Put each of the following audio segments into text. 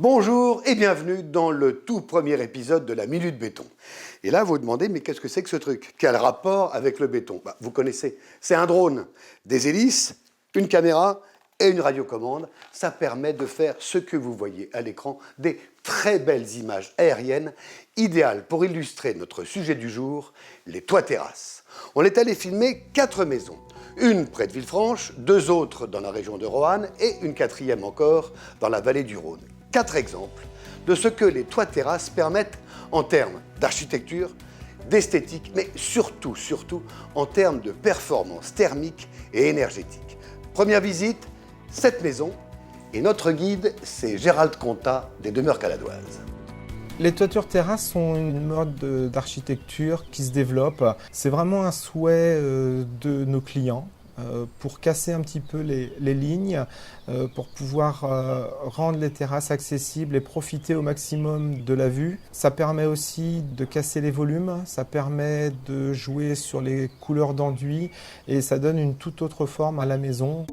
Bonjour et bienvenue dans le tout premier épisode de la Minute Béton. Et là, vous vous demandez, mais qu'est-ce que c'est que ce truc? Quel rapport avec le béton? Vous connaissez, c'est un drone, des hélices, une caméra et une radiocommande. Ça permet de faire ce que vous voyez à l'écran, des très belles images aériennes, idéales pour illustrer notre sujet du jour, les toits-terrasses. On est allé filmer 4 maisons. Une près de Villefranche, 2 autres dans la région de Roanne et une 4e encore dans la vallée du Rhône. 4 exemples de ce que les toits-terrasses permettent en termes d'architecture, d'esthétique, mais surtout en termes de performance thermique et énergétique. Première visite, cette maison, et notre guide, c'est Gérald Contat des Demeures Caladoises. Les toitures terrasses sont une mode d'architecture qui se développe. C'est vraiment un souhait de nos clients pour casser un petit peu les lignes, pour pouvoir rendre les terrasses accessibles et profiter au maximum de la vue. Ça permet aussi de casser les volumes, ça permet de jouer sur les couleurs d'enduit et ça donne une toute autre forme à la maison.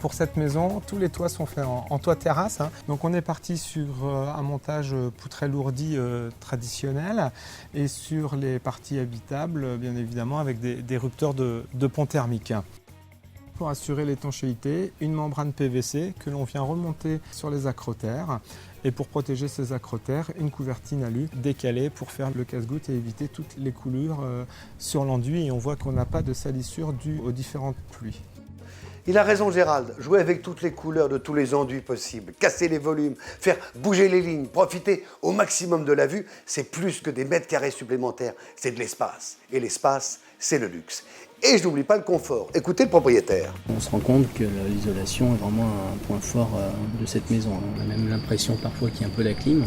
Pour cette maison, tous les toits sont faits en toit terrasse. Donc on est parti sur un montage poutrelle lourdie traditionnel et sur les parties habitables, bien évidemment, avec des rupteurs de pont thermique. Pour assurer l'étanchéité, une membrane PVC que l'on vient remonter sur les acrotères. Et pour protéger ces acrotères, une couvertine alu décalée pour faire le casse-goutte et éviter toutes les coulures sur l'enduit. Et on voit qu'on n'a pas de salissure due aux différentes pluies. Il a raison Gérald, jouer avec toutes les couleurs de tous les enduits possibles, casser les volumes, faire bouger les lignes, profiter au maximum de la vue, c'est plus que des mètres carrés supplémentaires, c'est de l'espace. Et l'espace, c'est le luxe. Et je n'oublie pas le confort. Écoutez le propriétaire. On se rend compte que l'isolation est vraiment un point fort de cette maison. On a même l'impression parfois qu'il y a un peu la clim.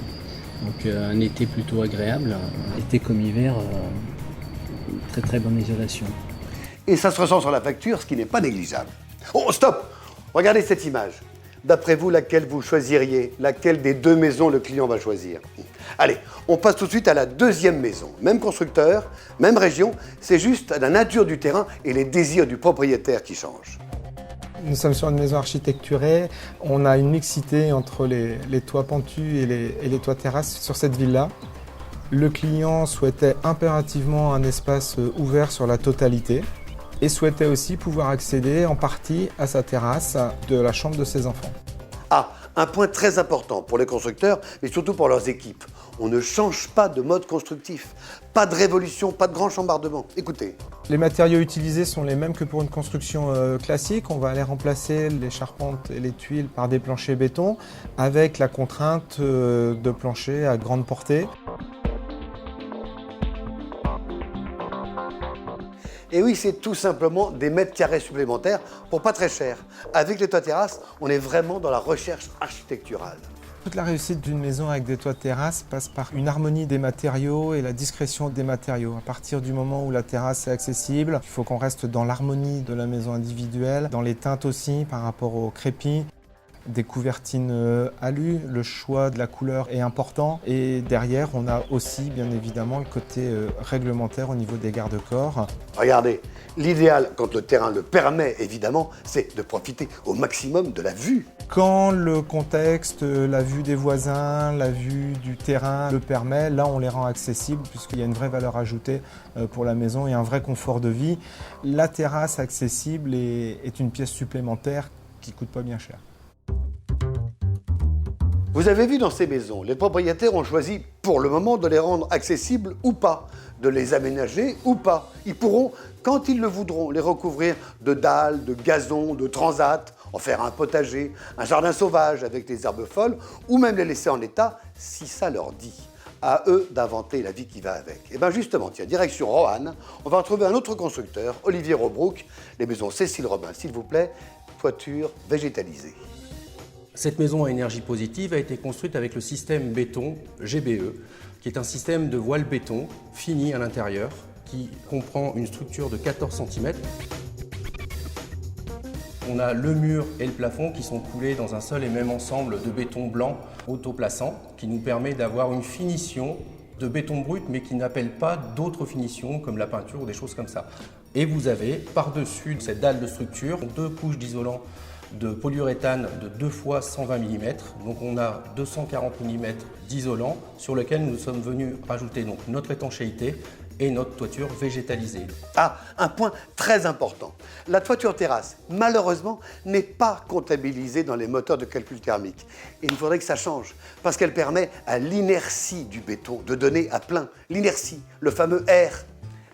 Donc un été plutôt agréable, été comme hiver, très très bonne isolation. Et ça se ressent sur la facture, ce qui n'est pas négligeable. Oh, stop! Regardez cette image. D'après vous, laquelle vous choisiriez? Laquelle des 2 maisons le client va choisir? Allez, on passe tout de suite à la 2e maison. Même constructeur, même région, c'est juste la nature du terrain et les désirs du propriétaire qui changent. Nous sommes sur une maison architecturée. On a une mixité entre les toits pentus et les toits terrasses sur cette villa. Le client souhaitait impérativement un espace ouvert sur la totalité. Et souhaitait aussi pouvoir accéder en partie à sa terrasse de la chambre de ses enfants. Ah, un point très important pour les constructeurs, mais surtout pour leurs équipes. On ne change pas de mode constructif. Pas de révolution, pas de grand chambardement. Écoutez. Les matériaux utilisés sont les mêmes que pour une construction classique. On va aller remplacer les charpentes et les tuiles par des planchers béton avec la contrainte de planchers à grande portée. Et oui, c'est tout simplement des mètres carrés supplémentaires pour pas très cher. Avec les toits terrasses, on est vraiment dans la recherche architecturale. Toute la réussite d'une maison avec des toits terrasses passe par une harmonie des matériaux et la discrétion des matériaux. À partir du moment où la terrasse est accessible, il faut qu'on reste dans l'harmonie de la maison individuelle, dans les teintes aussi par rapport au crépi. Des couvertines alu, le choix de la couleur est important et derrière on a aussi bien évidemment le côté réglementaire au niveau des garde-corps. Regardez, l'idéal quand le terrain le permet évidemment, c'est de profiter au maximum de la vue. Quand le contexte, la vue des voisins, la vue du terrain le permet, là on les rend accessibles puisqu'il y a une vraie valeur ajoutée pour la maison et un vrai confort de vie. La terrasse accessible est une pièce supplémentaire qui ne coûte pas bien cher. Vous avez vu dans ces maisons, les propriétaires ont choisi pour le moment de les rendre accessibles ou pas, de les aménager ou pas. Ils pourront, quand ils le voudront, les recouvrir de dalles, de gazon, de transat, en faire un potager, un jardin sauvage avec des herbes folles, ou même les laisser en état si ça leur dit. À eux d'inventer la vie qui va avec. Et bien justement, tiens, direction Roanne, on va retrouver un autre constructeur, Olivier Robrook, les maisons Cécile Robin, s'il vous plaît, toiture végétalisée. Cette maison à énergie positive a été construite avec le système béton GBE, qui est un système de voile béton fini à l'intérieur, qui comprend une structure de 14 cm. On a le mur et le plafond qui sont coulés dans un seul et même ensemble de béton blanc autoplaçant, qui nous permet d'avoir une finition de béton brut, mais qui n'appelle pas d'autres finitions comme la peinture ou des choses comme ça. Et vous avez par-dessus cette dalle de structure 2 couches d'isolant de polyuréthane de 2 fois 120 mm. Donc on a 240 mm d'isolant sur lequel nous sommes venus rajouter donc notre étanchéité et notre toiture végétalisée. Ah, un point très important. La toiture terrasse, malheureusement, n'est pas comptabilisée dans les moteurs de calcul thermique. Et il faudrait que ça change, parce qu'elle permet à l'inertie du béton de donner à plein. L'inertie, le fameux R.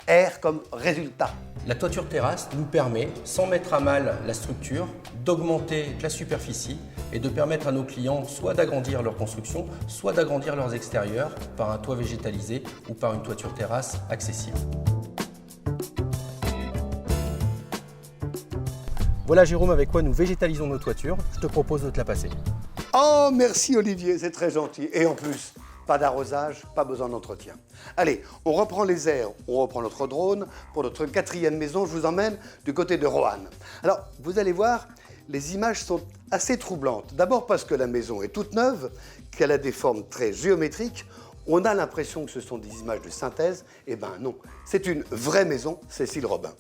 R comme résultat. La toiture terrasse nous permet, sans mettre à mal la structure, d'augmenter la superficie et de permettre à nos clients soit d'agrandir leur construction, soit d'agrandir leurs extérieurs par un toit végétalisé ou par une toiture terrasse accessible. Voilà Jérôme avec quoi nous végétalisons nos toitures. Je te propose de te la passer. Oh, merci Olivier, c'est très gentil. Et en plus, pas d'arrosage, pas besoin d'entretien. Allez, on reprend les airs, on reprend notre drone. Pour notre 4e maison, je vous emmène du côté de Roanne. Alors, vous allez voir, les images sont assez troublantes. D'abord parce que la maison est toute neuve, qu'elle a des formes très géométriques. On a l'impression que ce sont des images de synthèse. Eh ben non, c'est une vraie maison, Cécile Robin.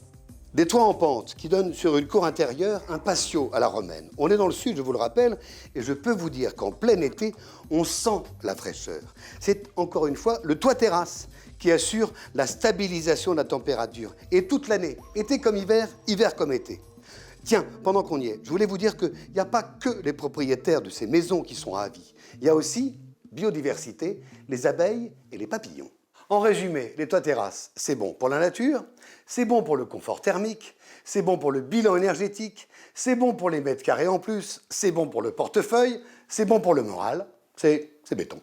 Des toits en pente qui donnent sur une cour intérieure un patio à la romaine. On est dans le sud, je vous le rappelle, et je peux vous dire qu'en plein été, on sent la fraîcheur. C'est encore une fois le toit terrasse qui assure la stabilisation de la température. Et toute l'année, été comme hiver, hiver comme été. Tiens, pendant qu'on y est, je voulais vous dire qu'il n'y a pas que les propriétaires de ces maisons qui sont ravis. Il y a aussi biodiversité, les abeilles et les papillons. En résumé, les toits terrasses, c'est bon pour la nature, c'est bon pour le confort thermique, c'est bon pour le bilan énergétique, c'est bon pour les mètres carrés en plus, c'est bon pour le portefeuille, c'est bon pour le moral, c'est béton.